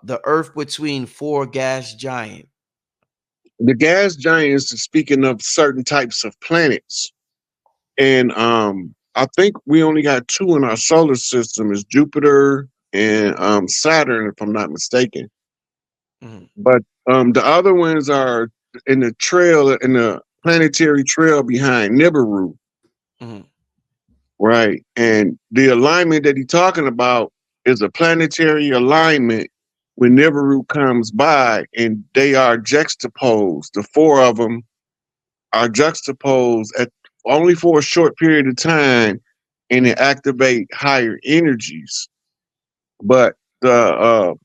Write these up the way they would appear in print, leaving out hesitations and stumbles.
The Earth between four gas giant. The gas giants is speaking of certain types of planets. And I think we only got two in our solar system is Jupiter and Saturn, if I'm not mistaken. Mhm, But the other ones are in the trail, in the planetary trail behind Nibiru, mhm, right? And the alignment that he's talking about is a planetary alignment when Nibiru comes by, and they are juxtaposed. The four of them are juxtaposed at only for a short period of time, and it activate higher energies. But the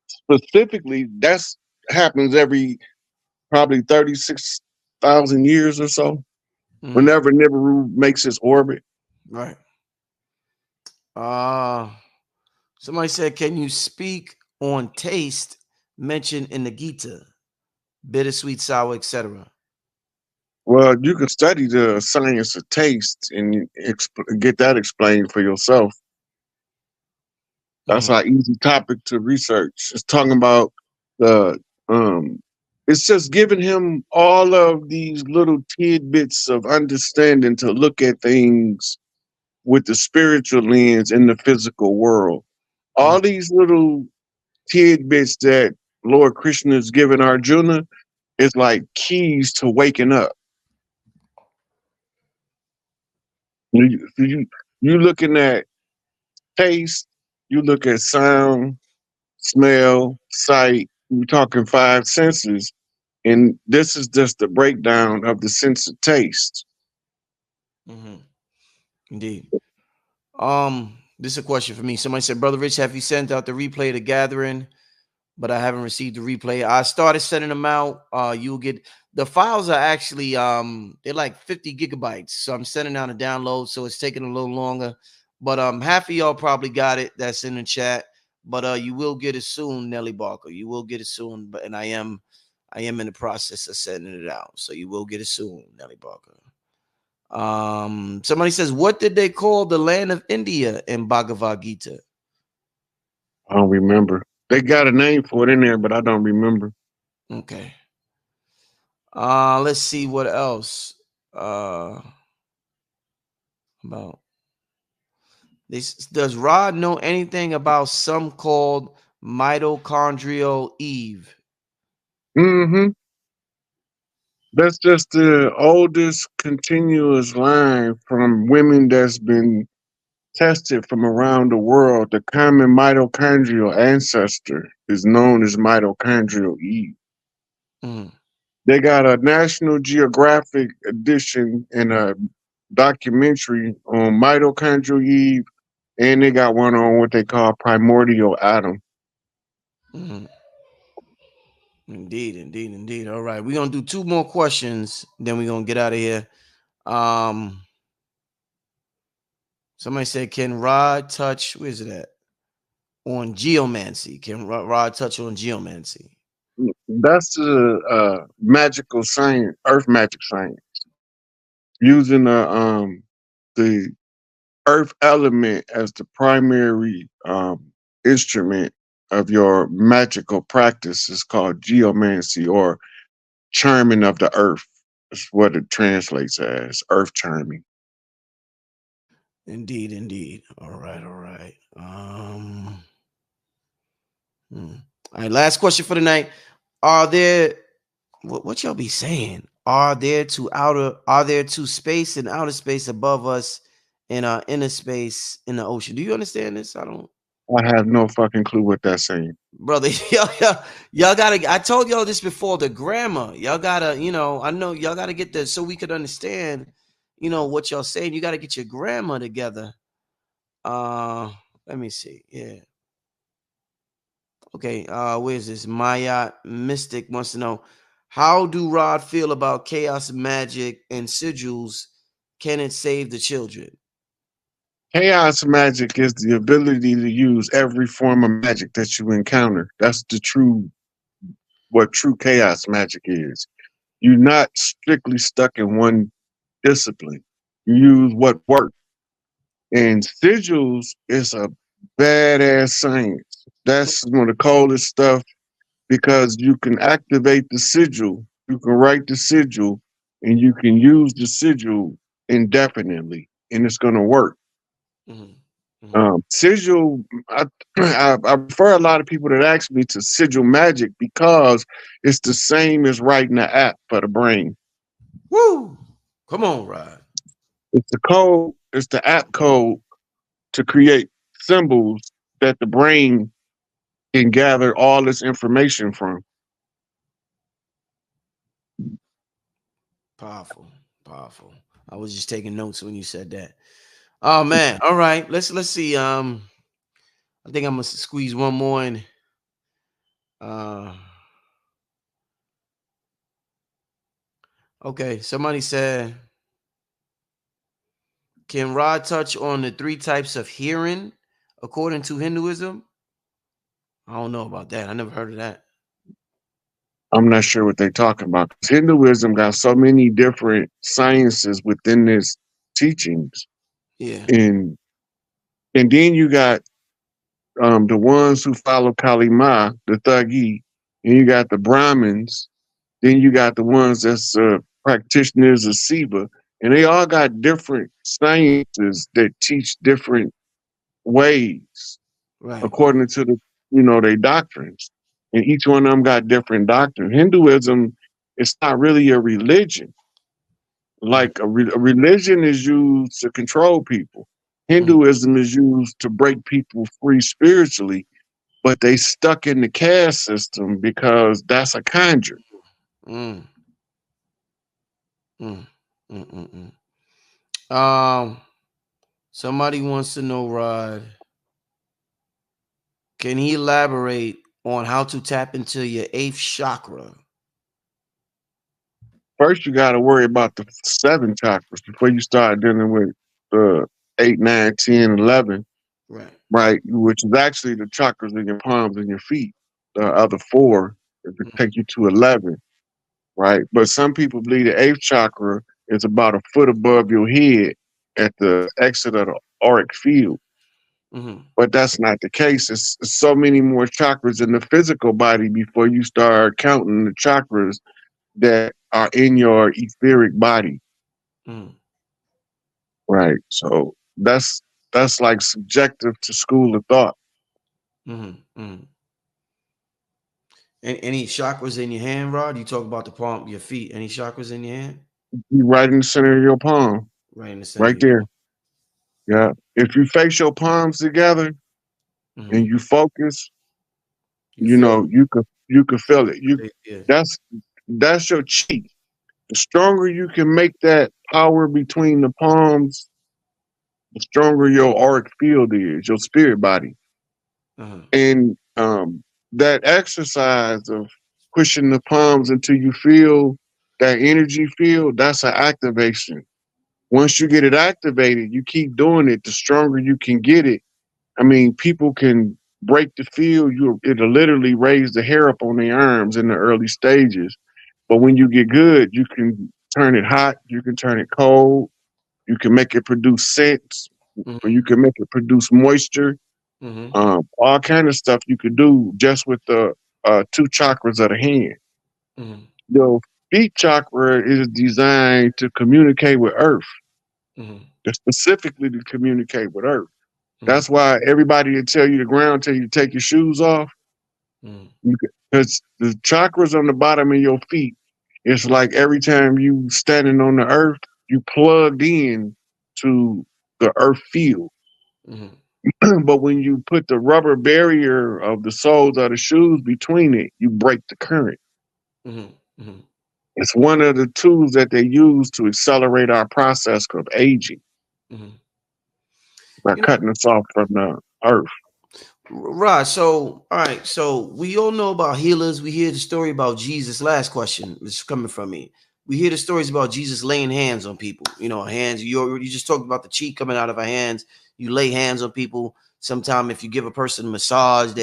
specifically that's happens every probably 36,000 years or so. mhm. Whenever Nibiru makes its orbit. Right. Uh Somebody said, can you speak on taste mentioned in the Gita? Bittersweet, sour, etc. Well, you can study the science of taste and get that explained for yourself. That's Mm-hmm. an easy topic to research. It's talking about the um it's just giving him all of these little tidbits of understanding to look at things with the spiritual lens in the physical world. All these little tidbits that Lord Krishna is giving Arjuna is like keys to waking up. You looking at taste, you look at sound, smell, sight. We're talking five senses, and this is just a breakdown of the sense of taste. Mm-hmm. Indeed. This is a question for me. Somebody said, Brother Rich, have you sent out the replay of the gathering? But I haven't received the replay. I started sending them out. You'll get the files are actually they're like 50 gigabytes. So I'm sending out a download, so it's taking a little longer. But half of y'all probably got it. That's in the chat. But you will get it soon, Nelly Barker. You will get it soon. But and I am in the process of sending it out. So you will get it soon, Nelly Barker. Somebody says, what did they call the land of India in Bhagavad Gita? I don't remember. They got a name for it in there, but I don't remember. Okay. Let's see what else. About this. Does Rod know anything about some called mitochondrial Eve? Hmm. That's just the oldest continuous line from women that's been tested from around the world. The common mitochondrial ancestor is known as mitochondrial Eve. Mm, They got a National Geographic edition and a documentary on mitochondrial Eve, and they got one on what they call primordial Adam. mm. Indeed, indeed, indeed. All right, we're gonna do two more questions, then we're gonna get out of here. Um, Somebody said, "Can Rod touch? Where's it at? On geomancy? Can Rod touch on geomancy?" That's the magical science, earth magic science, using the earth element as the primary instrument of your magical practice is called geomancy or charming of the earth. Is what it translates as earth charming. Indeed, indeed. All right, all right. Hmm. All right, last question for the night. Are there what y'all be saying? Are there two space and outer space above us and inner space in the ocean? Do you understand this? I don't, I have no fucking clue what that's saying. brother. Y'all gotta, I told y'all this before, the grammar. Y'all gotta, I know y'all gotta get this so we could understand, what y'all saying. You gotta get your grammar together. Uh Let me see. Yeah. Okay, where's this? Maya Mystic wants to know, how do Rod feel about chaos magic and sigils? Can it save the children? Chaos magic is the ability to use every form of magic that you encounter. That's the true what true chaos magic is. You're not strictly stuck in one discipline. You use what works. And sigils is a badass science. That's one of the coldest stuff because you can activate the sigil. You can write the sigil and you can use the sigil indefinitely and it's going to work. Mm-hmm. Mm-hmm. Sigil, I refer a lot of people that ask me to sigil magic because it's the same as writing an app for the brain. Woo! Come on, Rod. It's the code, it's the app code to create symbols that the brain can gather all this information from. Powerful, powerful. I was just taking notes when you said that. Oh man. All right. Let's see. I think I'm gonna squeeze one more in. Uh okay. Somebody said, can Rod touch on the three types of hearing according to Hinduism? I don't know about that. I never heard of that. I'm not sure what they're talking about. Hinduism got so many different sciences within its teachings, Yeah. and then you got the ones who follow Kali Ma, the Thugi, and you got the Brahmins. Then you got the ones that's practitioners of Siva, and they all got different sciences that teach different ways Right. according to the their doctrines, and each one of them got different doctrines. Hinduism, it's not really a religion. Mm-hmm. Like a religion is used to control people. Mm-hmm. Hinduism is used to break people free spiritually, but they stuck in the caste system because that's a conjure. Mm, mm, mm, mm, mm. Somebody wants to know, Rod, can he elaborate on how to tap into your eighth chakra? First, you got to worry about the seven chakras before you start dealing with the 8, 9, 10, 11, Right. right? Which is actually the chakras in your palms and your feet. The other four take you to 11, right? But some people believe the eighth chakra is about a foot above your head at the exit of the auric field. Mm-hmm. But that's not the case. It's so many more chakras in the physical body before you start counting the chakras that are in your etheric body. Mm-hmm. Right. So that's like subjective to school of thought. Mm-hmm. Mm-hmm. Any chakras in your hand, Rod? You talk about the palm, your feet. Any chakras in your hand? You right in the center of your palm. Right in the center of Right your there. palm. Yeah. If you face your palms together Mm-hmm. and you focus, You feel you could feel it. You it. Yeah. that's that's your chi. The stronger you can make that power between the palms, the stronger your auric field is, your spirit body. Uh-huh. And that exercise of pushing the palms until you feel that energy field, that's an activation. Once you get it activated, you keep doing it, the stronger you can get it. I mean, people can break the field. It'll literally raise the hair up on their arms in the early stages. But when you get good, you can turn it hot, you can turn it cold, you can make it produce scents, or Mm-hmm. you can make it produce moisture. Mm-hmm. All kind of stuff you could do just with the two chakras of the hand. Mm-hmm. The feet chakra is designed to communicate with Earth, Mm-hmm. specifically to communicate with Earth. Mm-hmm. That's why everybody will tell you the ground, tell you to take your shoes off, Mm-hmm. because the chakras on the bottom of your feet. It's like every time you standing on the Earth, you plugged in to the Earth field. Mm-hmm. But when you put the rubber barrier of the soles of the shoes between it, you break the current. Mm-hmm. Mm-hmm. It's one of the tools that they use to accelerate our process of aging Mm-hmm. by You know, cutting us off from the earth. right. So, all right. So we all know about healers. We hear the story about Jesus. Last question is coming from me. We hear the stories about Jesus laying hands on people. You know, hands. You just talked about the chi coming out of our hands. You lay hands on people. Sometime if you give a person a massage,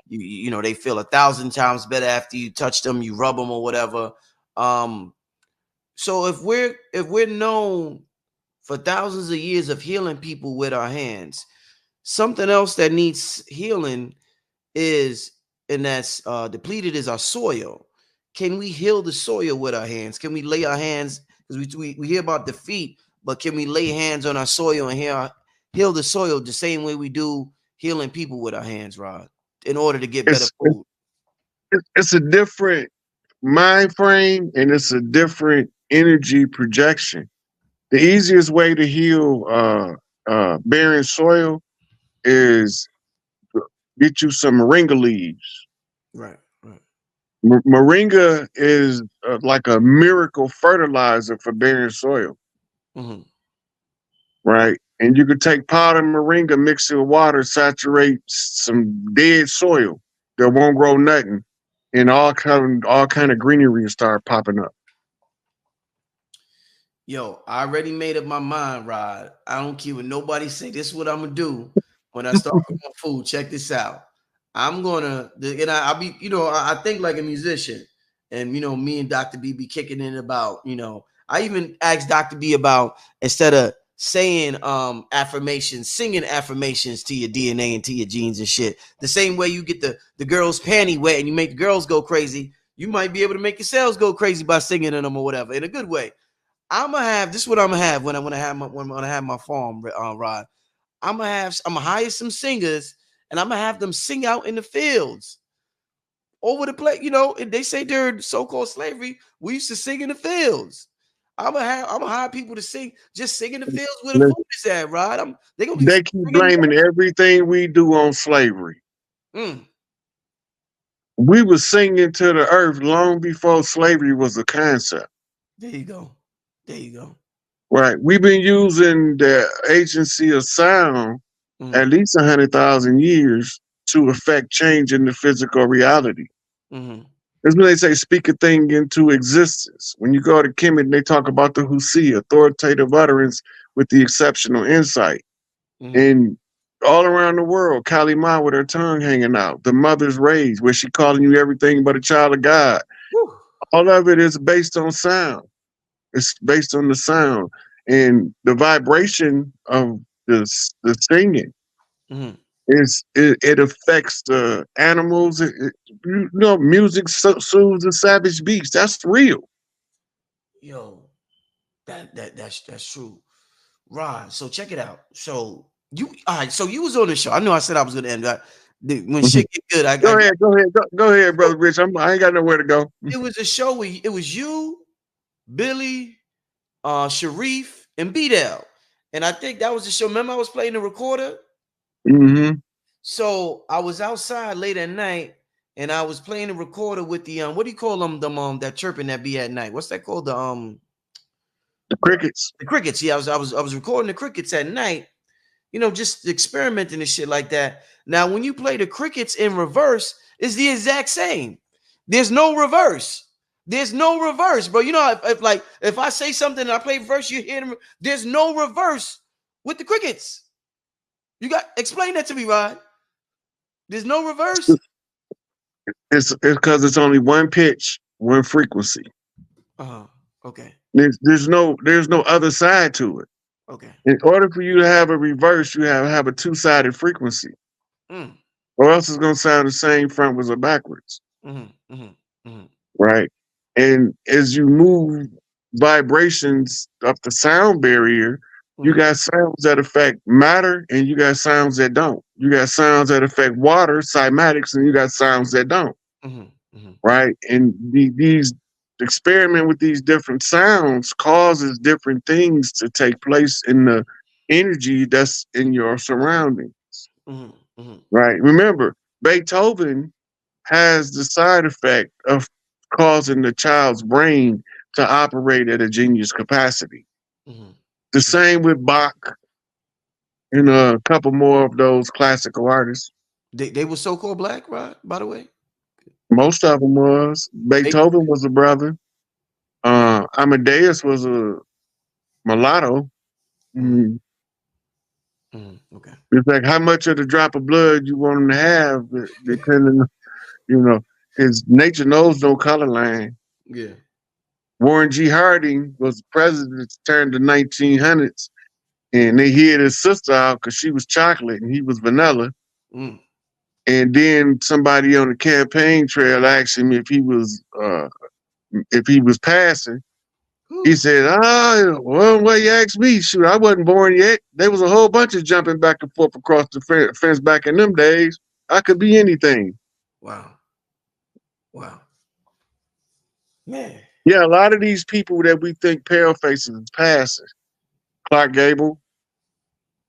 you know they feel 1,000 times better after you touch them. You rub them or whatever. Um. So if we're known for thousands of years of healing people with our hands, something else that needs healing is, and that's depleted, is our soil. Can we heal the soil with our hands? Can we lay our hands, because we hear about the feet, but can we lay hands on our soil and heal the soil the same way we do healing people with our hands, Rod, in order to get better It's food? it's a different mind frame and it's a different energy projection. The easiest way to heal barren soil is get you some moringa leaves. Right, right. Moringa is like a miracle fertilizer for barren soil, Mm-hmm. right? And you could take powdered moringa, mix it with water, saturate some dead soil that won't grow nothing, and all kind of greenery will start popping up. Yo, I already made up my mind, Rod. I don't care what nobody say. This is what I'm gonna do when I start growing food. Check this out. I'm gonna, and I'll be, I think like a musician, and me and Dr. B be kicking in about, I even asked Dr. B about, instead of saying affirmations, singing affirmations to your DNA and to your genes and shit. The same way you get the girl's panty wet and you make the girls go crazy, you might be able to make yourselves go crazy by singing in them or whatever, in a good way. I'm gonna have this. Is what I'm gonna have when I have my farm, Rod. I'm gonna hire some singers, and I'm gonna have them sing out in the fields over the place. They say during so-called slavery, we used to sing in the fields. I'm gonna hire people to sing, just sing in the fields where the food is at, Rod. They gonna be They keep singing. blaming everything we do on slavery. Mm, We were singing to the earth long before slavery was a concept. there you go. There you go. Right. We've been using the agency of sound Mm, at least 100,000 years to affect change in the physical reality. mm-hmm, That's when they say speak a thing into existence. When you go to Kemet, they talk about the Husi, authoritative utterance with the exceptional insight. mm-hmm. And all around the world, Kali Ma with her tongue hanging out, the mother's rage, where she calling you everything but a child of God. Whew. All of it is based on sound. It's based on the sound and the vibration of the singing. Mm-hmm. It affects the animals. Music soothes the savage beast. That's real. Yo, that's true. Rod, so check it out. So you all right? So you was on the show. I know I said I was gonna end that. When Mhm. shit get good, Go ahead, go ahead, go ahead, brother Rich. I ain't got nowhere to go. it was a show where it was you, Billy, Sharif, and B-Dell. And I think that was the show. Remember, I was playing the recorder. Mm-hmm. So I was outside late at night, and I was playing the recorder with the what do you call them? The that chirping that be at night. What's that called? The crickets. The crickets. Yeah, I was recording the crickets at night. Just experimenting and shit like that. Now, when you play the crickets in reverse, it's the exact same. There's no reverse. There's no reverse, bro. If I say something and I play reverse, you hear them. There's no reverse with the crickets. You got explain that to me, Rod. There's no reverse. It's because it's only one pitch, one frequency. Uh-huh. Okay. There's no other side to it. Okay. In order for you to have a reverse, you have a two-sided frequency, Mm. or else it's gonna sound the same frontwards or backwards, Mm-hmm. Mm-hmm. Mm-hmm. right? And as you move vibrations up the sound barrier, you Mm-hmm. got sounds that affect matter, and you got sounds that don't. You got sounds that affect water, cymatics, and you got sounds that don't, Mm-hmm. Mm-hmm. right? And these experiment with these different sounds causes different things to take place in the energy that's in your surrounding, Mm-hmm. Mm-hmm. right? Remember, Beethoven has the side effect of causing the child's brain to operate at a genius capacity. Mm-hmm. The same with Bach and a couple more of those classical artists. They were so-called black, right? By the way. Most of them was. They, Beethoven was a brother. Amadeus was a mulatto. mm, Mm. okay. It's like how much of the drop of blood you want him to have, depending, you know, his nature knows no color line. Yeah. Warren G. Harding was president turned the 1900s, and they hid his sister out because she was chocolate and he was vanilla. Mm. And then somebody on the campaign trail asked him if he was passing. He said, well, you asked me. Shoot, I wasn't born yet. There was a whole bunch of jumping back and forth across the fence back in them days. I could be anything. Wow. Wow. Man. Yeah, a lot of these people that we think pale faces is passing. Clark Gable,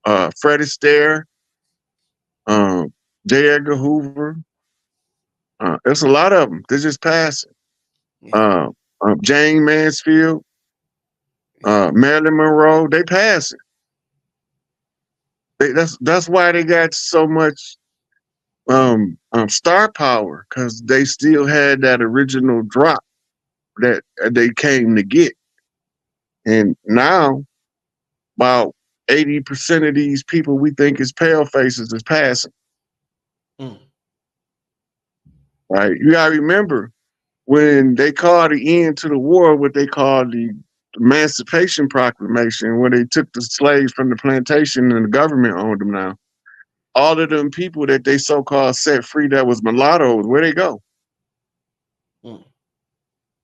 Fred Astaire, J. Edgar Hoover. There's a lot of them. They're just passing. Yeah. Jane Mansfield, Marilyn Monroe, they passing. That's why they got so much star power, because they still had that original drop that they came to get. And now, about 80% of these people we think is pale faces is passing. Mm. Right? You gotta remember, when they called the end to the war, what they called the Emancipation Proclamation, where they took the slaves from the plantation and the government owned them now. All of them people that they so-called set free that was mulattoes, where they go? Mm.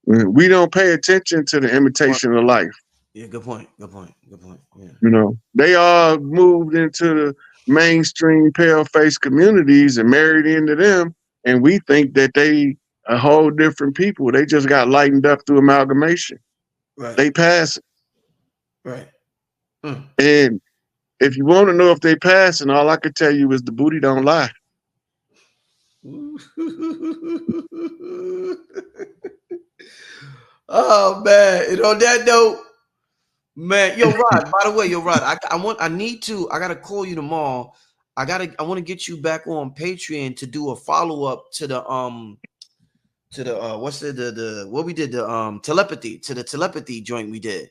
We don't pay attention to the imitation of life. Yeah, good point. Good point. Good point. Yeah. You know, they all moved into the mainstream pale-faced communities and married into them, and we think that they a whole different people. They just got lightened up through amalgamation. Right. They pass it. Right. Mm. And if you want to know if they passing, all I could tell you is the booty don't lie. Oh man! And on that note, man, yo, Rod. By the way, yo, Rod, I gotta call you tomorrow. I want to get you back on Patreon to do a follow up to the what's the what we did, the telepathy joint we did.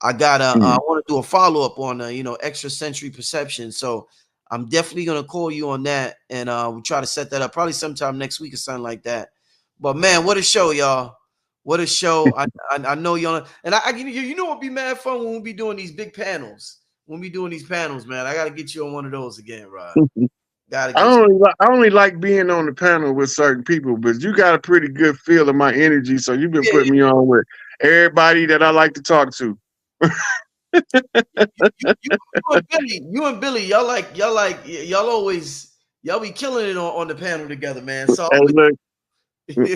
I want to do a follow up on extrasensory perception. So I'm definitely gonna call you on that, and we'll try to set that up probably sometime next week or something like that. But man, what a show, y'all! What a show! I know y'all, and you know what be mad fun when we be doing these big panels. When we doing these panels, man, I gotta get you on one of those again, Rod. Gotta get you. I only like being on the panel with certain people, but you got a pretty good feel of my energy, so you've been putting me on with everybody that I like to talk to. You and Billy, y'all be killing it on the panel together, man. So Hey, look,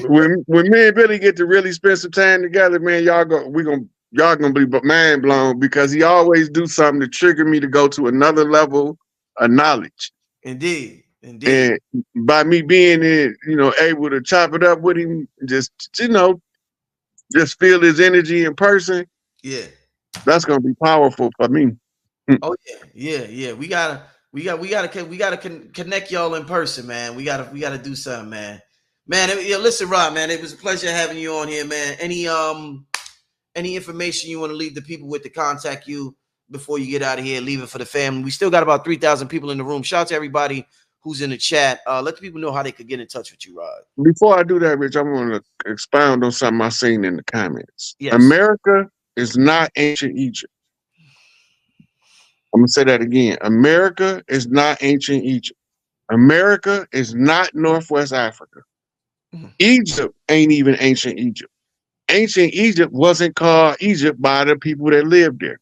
when me and Billy get to really spend some time together, man, y'all gonna be mind blown, because he always do something to trigger me to go to another level of knowledge. Indeed. And by me being able to chop it up with him, just feel his energy in person. Yeah, that's gonna be powerful for me. Oh yeah. We gotta connect y'all in person, man. We gotta do something, man. Listen, Rob, man, it was a pleasure having you on here, man. Any information you want to leave the people with to contact you before you get out of here, leave it for the family. We still got about 3,000 people in the room. Shout out to everybody who's in the chat. Let the people know how they could get in touch with you, Rod. Before I do that, Rich, I want to expound on something I seen in the comments. Yes. America is not ancient Egypt. I'm going to say that again. America is not ancient Egypt. America is not Northwest Africa. Egypt ain't even ancient Egypt. Ancient Egypt wasn't called Egypt by the people that lived there.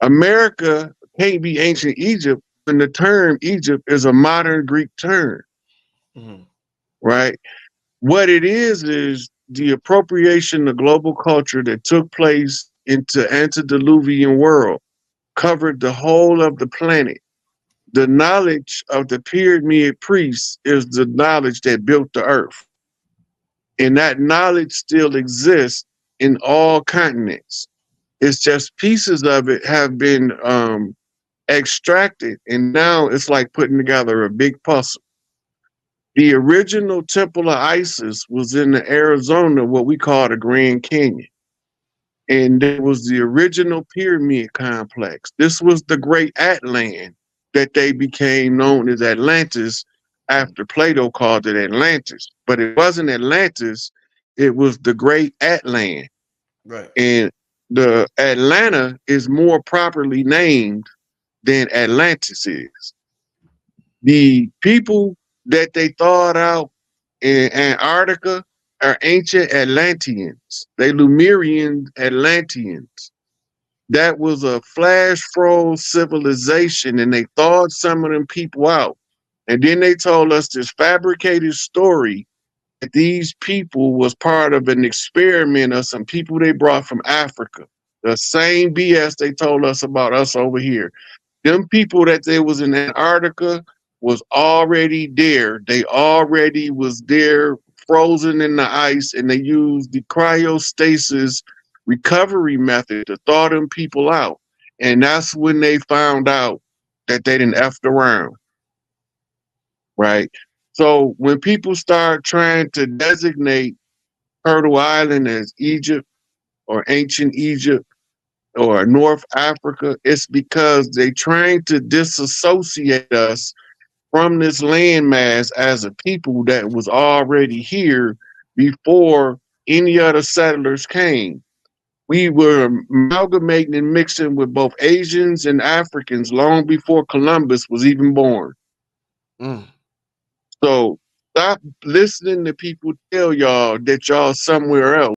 America can't be ancient Egypt when the term Egypt is a modern Greek term. Right? What it is the appropriation of global culture that took place into antediluvian world, covered the whole of the planet. The knowledge of the pyramid priests is the knowledge that built the earth. And that knowledge still exists in all continents. It's just pieces of it have been extracted, and now it's like putting together a big puzzle. The original Temple of Isis was in Arizona, what we call the Grand Canyon. And there was the original pyramid complex. This was the Great Atlant that they became known as Atlantis after Plato called it Atlantis. But it wasn't Atlantis, it was the Great Atlant. Right. And the Atlanta is more properly named than Atlantis is. The people that they thawed out in Antarctica are ancient Atlanteans. They Lemurian Atlanteans. That was a flash froze civilization, and they thawed some of them people out. And then they told us this fabricated story that these people was part of an experiment of some people they brought from Africa. The same BS they told us about us over here. Them people that they was in Antarctica was already there. They already was there, frozen in the ice, and they used the cryostasis recovery method to thaw them people out. And that's when they found out that they didn't effed around, right? So when people start trying to designate Turtle Island as Egypt or ancient Egypt or North Africa, it's because they trying to disassociate us from this landmass as a people that was already here before any other settlers came. We were amalgamating and mixing with both Asians and Africans long before Columbus was even born. Mm. So stop listening to people tell y'all that y'all somewhere else.